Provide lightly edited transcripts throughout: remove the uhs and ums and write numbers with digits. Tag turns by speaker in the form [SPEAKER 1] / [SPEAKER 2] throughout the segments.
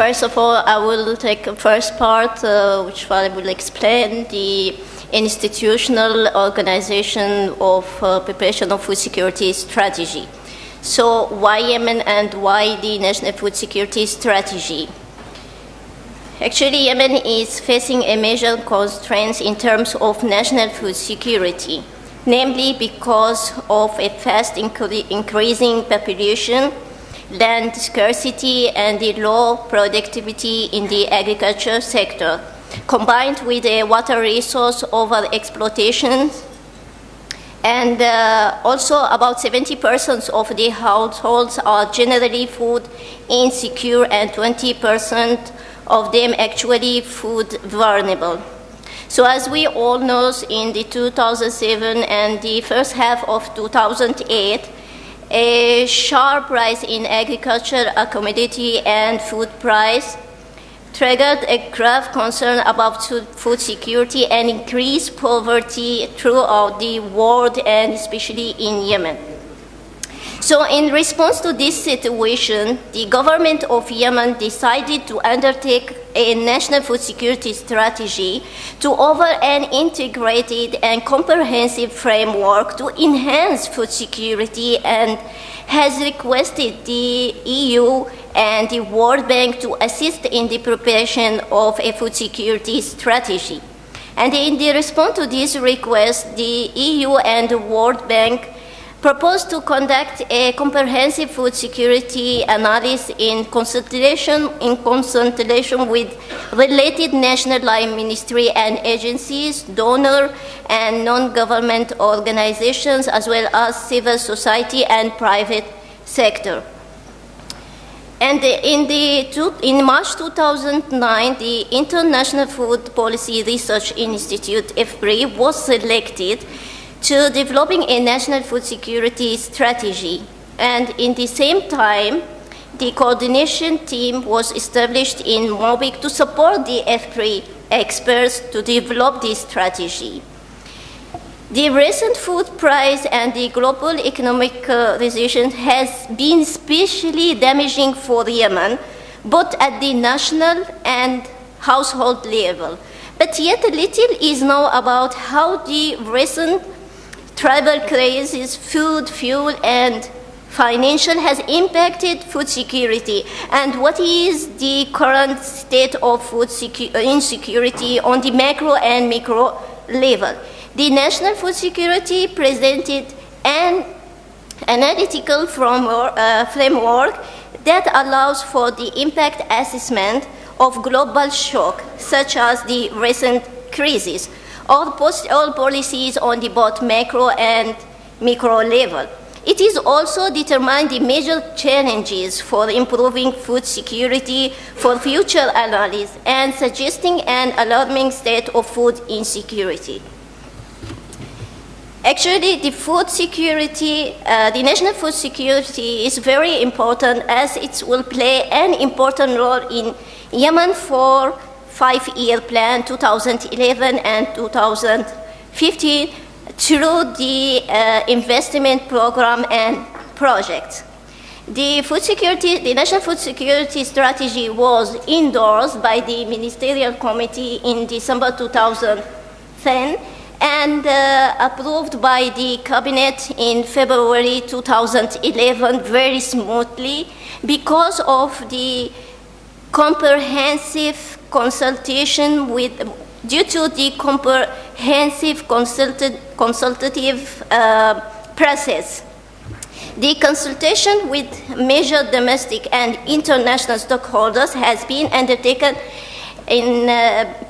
[SPEAKER 1] First of all, I will take the first part, which I will explain the institutional organization of preparation of food security strategy. So why Yemen and why the national food security strategy? Actually, Yemen is facing a major constraint in terms of national food security, namely because of a fast increasing population, land scarcity, and the low productivity in the agriculture sector, combined with a water resource overexploitation. And also about 70% of the households are generally food insecure and 20% of them actually food vulnerable. So as we all know, in the 2007 and the first half of 2008, a sharp rise in agriculture, commodity and food price triggered a grave concern about food security and increased poverty throughout the world and especially in Yemen. So in response to this situation, the government of Yemen decided to undertake a national food security strategy to offer an integrated and comprehensive framework to enhance food security, and has requested the EU and the World Bank to assist in the preparation of a food security strategy. And in the response to this request, the EU and the World Bank proposed to conduct a comprehensive food security analysis in consultation with related national ministry and agencies, donor and non-government organizations, as well as civil society and private sector. And in March 2009, the International Food Policy Research Institute, IFPRI, was selected to developing a national food security strategy. And in the same time, the coordination team was established in Mobic to support the IFPRI experts to develop this strategy. The recent food price and the global economic recession has been especially damaging for Yemen, both at the national and household level. But yet little is known about how the recent tribal crisis, food, fuel, and financial has impacted food security, and what is the current state of food insecurity on the macro and micro level. The national food security presented an analytical framework that allows for the impact assessment of global shock, such as the recent crisis, all policies on the both macro and micro level. It is also determined the major challenges for improving food security for future analysis and suggesting an alarming state of food insecurity. Actually, the food security, the national food security is very important, as it will play an important role in Yemen for 5-year plan 2011 and 2015 through the investment program and projects. The national food security strategy was endorsed by the Ministerial Committee in December 2010 and approved by the Cabinet in February 2011 very smoothly because of the comprehensive consultation due to the comprehensive consultative process. The consultation with major domestic and international stakeholders has been undertaken in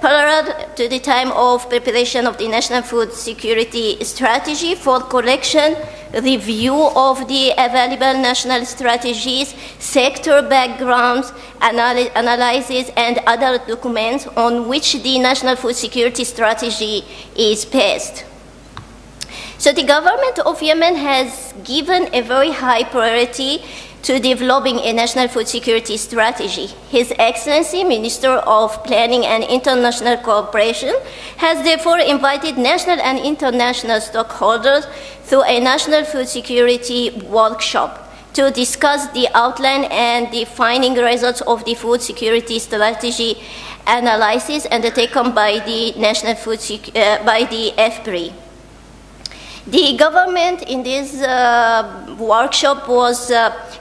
[SPEAKER 1] parallel to the time of preparation of the national food security strategy for collection, review of the available national strategies, sector backgrounds, analysis, and other documents on which the national food security strategy is based. So the government of Yemen has given a very high priority to developing a national food security strategy. His Excellency, Minister of Planning and International Cooperation, has therefore invited national and international stakeholders through a national food security workshop to discuss the outline and defining results of the food security strategy analysis undertaken by the National Food by the IFPRI. The government in this workshop was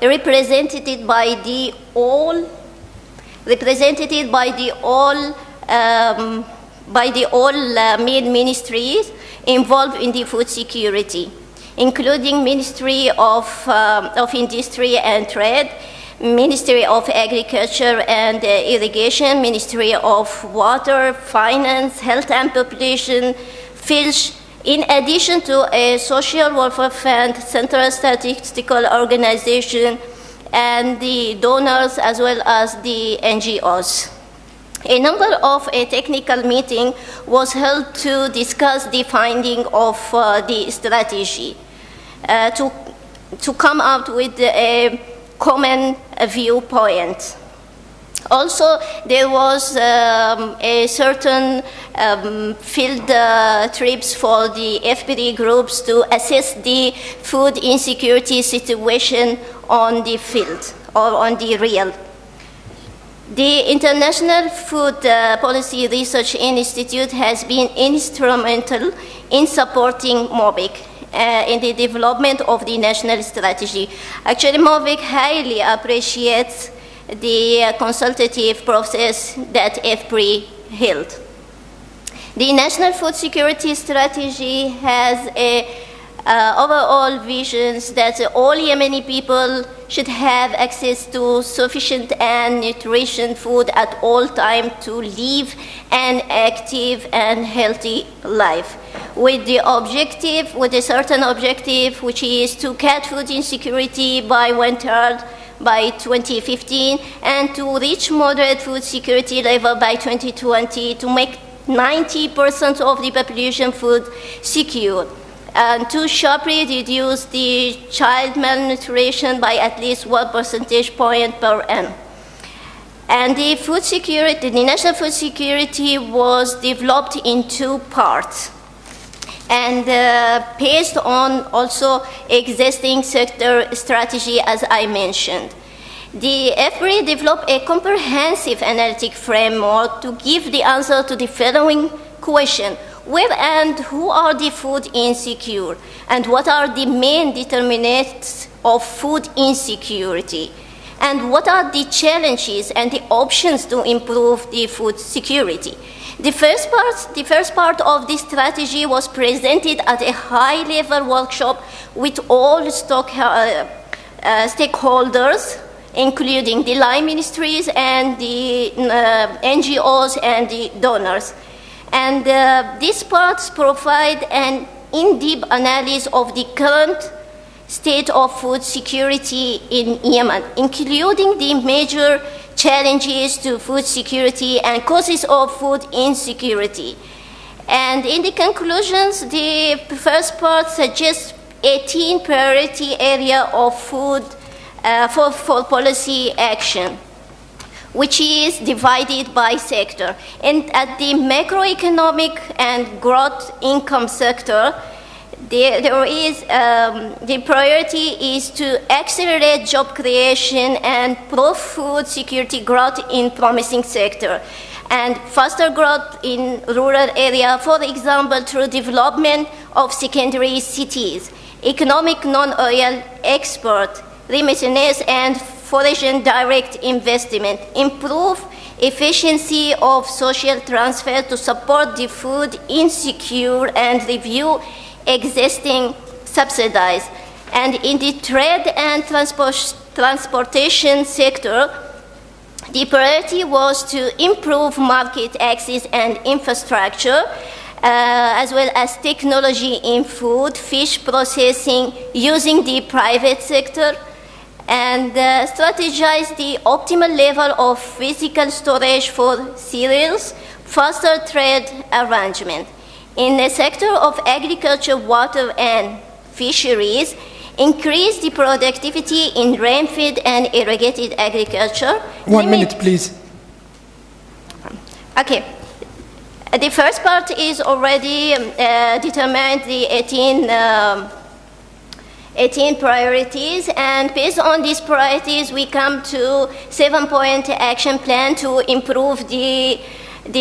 [SPEAKER 1] represented by the all main ministries involved in the food security, including Ministry of Industry and Trade, Ministry of Agriculture and Irrigation, Ministry of Water, Finance, Health and Population, Fish, in addition to a Social Welfare Fund, Central Statistical Organization, and the donors as well as the NGOs. A number of technical meetings was held to discuss the finding of the strategy, to come out with a common viewpoint. Also, there was a certain field trips for the IFPRI groups to assess the food insecurity situation on the field or on the real. The International Food Policy Research Institute has been instrumental in supporting MOBIC in the development of the national strategy. Actually, MOBIC highly appreciates the consultative process that IFPRI held. The National Food Security Strategy has overall visions that all Yemeni people should have access to sufficient and nutritious food at all times to live an active and healthy life, with a certain objective, which is to cut food insecurity by 1/3 by 2015 and to reach moderate food security level by 2020 to make 90% of the population food secure, and to sharply reduce the child malnutrition by at least 1 percentage point per annum. And the food security, the national food security was developed in 2 parts, and based on also existing sector strategy, as I mentioned. The IFPRI developed a comprehensive analytic framework to give the answer to the following question: where and who are the food insecure, and what are the main determinants of food insecurity, and what are the challenges and the options to improve the food security. The first part of this strategy was presented at a high-level workshop with all stakeholders, including the line ministries and the NGOs and the donors. And these parts provide an in-depth analysis of the current state of food security in Yemen, including the major challenges to food security and causes of food insecurity. And in the conclusions, the first part suggests 18 priority areas of food for policy action, which is divided by sector. And at the macroeconomic and growth income sector, the priority is to accelerate job creation and improve food security growth in promising sector, and faster growth in rural area, for example, through development of secondary cities, economic non-oil export, remittance and foreign direct investment, improve efficiency of social transfer to support the food insecure, and review existing subsidies. And in the trade and transportation sector, the priority was to improve market access and infrastructure, as well as technology in food, fish processing using the private sector, and strategize the optimal level of physical storage for cereals, faster trade arrangement. In the sector of agriculture, water, and fisheries, increase the productivity in rain-fed and irrigated agriculture.
[SPEAKER 2] 1 minute, please.
[SPEAKER 1] Okay. The first part is already determined, the 18 18 priorities, and based on these priorities, we come to 7-point action plan to improve the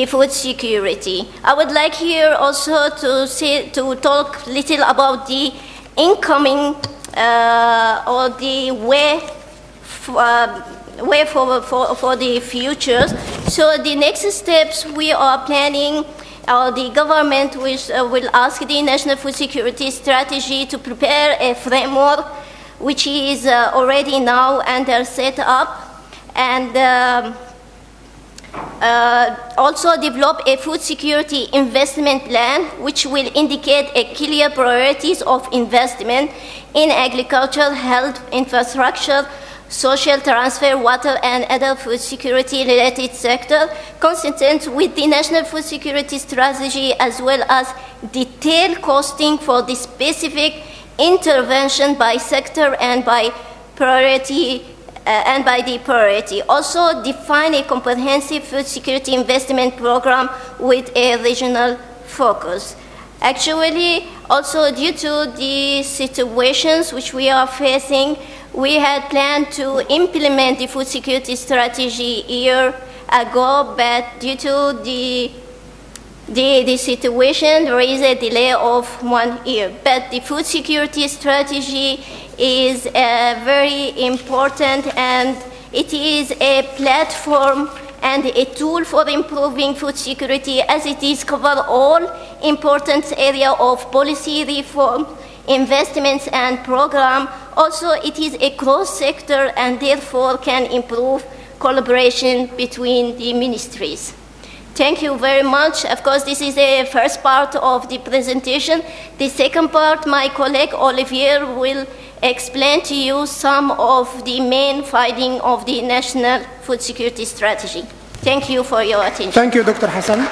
[SPEAKER 1] food security. I would like here also to talk a little about the incoming or the way for the future. So the next steps we are planning, the government will ask the National Food Security Strategy to prepare a framework which is already now under set up, and also develop a food security investment plan which will indicate a clear priorities of investment in agriculture, health, infrastructure, social transfer, water, and other food security-related sectors, consistent with the National Food Security Strategy, as well as detailed costing for the specific intervention by sector and by priority. Also define a comprehensive food security investment program with a regional focus. Actually, also due to the situations which we are facing, we had planned to implement the food security strategy a year ago, but due to the situation, there is a delay of 1 year. But the food security strategy is very important, and it is a platform and a tool for improving food security, as it is cover all important area of policy reform, investments, and program. Also, it is a cross-sector and therefore can improve collaboration between the ministries. Thank you very much. Of course, this is the first part of the presentation. The second part, my colleague Olivier will explain to you some of the main findings of the National Food Security Strategy. Thank you for your attention.
[SPEAKER 2] Thank you, Dr. Hassan.